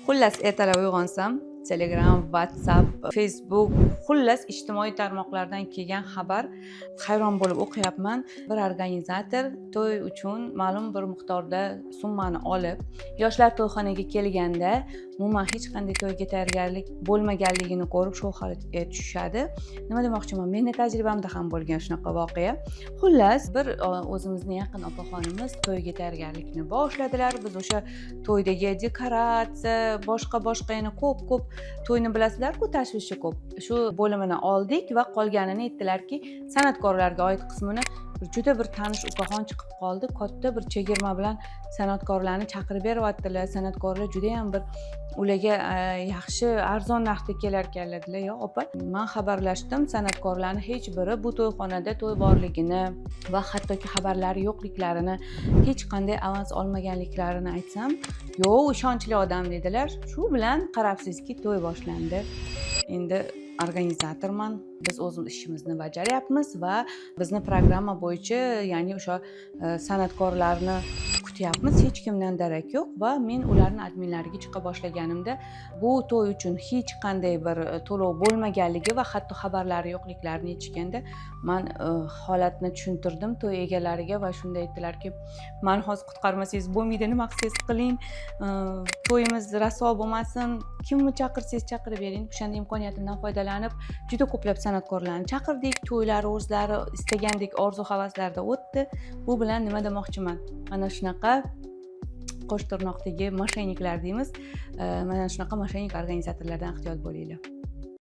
Xullas, ertalab uyg'onsam, Telegram, WhatsApp, Facebook, xullas ijtimoiy tarmoqlardan kelgan xabar hayron bo'lib o'qiyapman. Bir organizator to'y uchun ma'lum bir miqdorda summani olib, yoshlar to'yxonaga kelganda umuman hech qanday to'yga tayyorgarlik bo'lmaganligini ko'rib shu holatga tushishadi. Nima demoqchiman? Mening tajribamda ham bo'lgan shunaqa voqea. Xullas, bir o'zimizni yaqin opaxonimiz to'yga tayyorgarlikni boshladilar. Biz o'sha to'ydagi dekoratsiya, boshqa yana ko'p to'yni bilasizlar-ku, tashvishi ko'p. Shu bo'limini oldik va qolganini aytdilarki, san'atkorlarga oid qismini juda bir tanish ukaxon chiqib qoldi. Katta bir chegirma bilan san'atkorlarni chaqirib beryaptilar. San'atkorlar juda ham bir ularga yaxshi arzon narxda kelar ekanlar. Yo opa, men xabarlashdim, san'atkorlarning hech biri bu to'yxonada to'y borligini va hattoki xabarlari yo'qliklarini, hech qanday avans olmaganliklarini aytsam, yo'q, ishonchli odam dedilar. Shu bilan qarabsizki, to'y boshlandi. Endi organizatorman, biz o'zimiz ishimizni bajaryapmiz va bizni programma bo'yicha, ya'ni o'sha san'atkorlarni kutyapmiz. Hech kimdan darak yo'q va men ularning adminlariga chiqa boshlaganimda bu to'y uchun hech qanday bir to'lov bo'lmaganligi va hatto xabarlari yo'qliklarini aytishganda men holatni tushuntirdim to'y egalariga va shunda aytdilarki, "Men hozir qutqarmasangiz bo'lmaydi, nima qilsangiz qiling, to'yimiz rasvo bo'lmasin, kimni chaqirsangiz chaqirib bering." O'shanda imkoniyatimdan foydalanib juda ko'plab san'atkorlarni chaqirdik. To'ylari o'zlari istagandek orzu-havaslarda o'tdi. Bu bilan nima demoqchiman? Mana shunaqa qo'sh tirnoqdagi mosheniklar deymiz. Mana shunaqa moshenik organizatorlardan ehtiyot bo'linglar.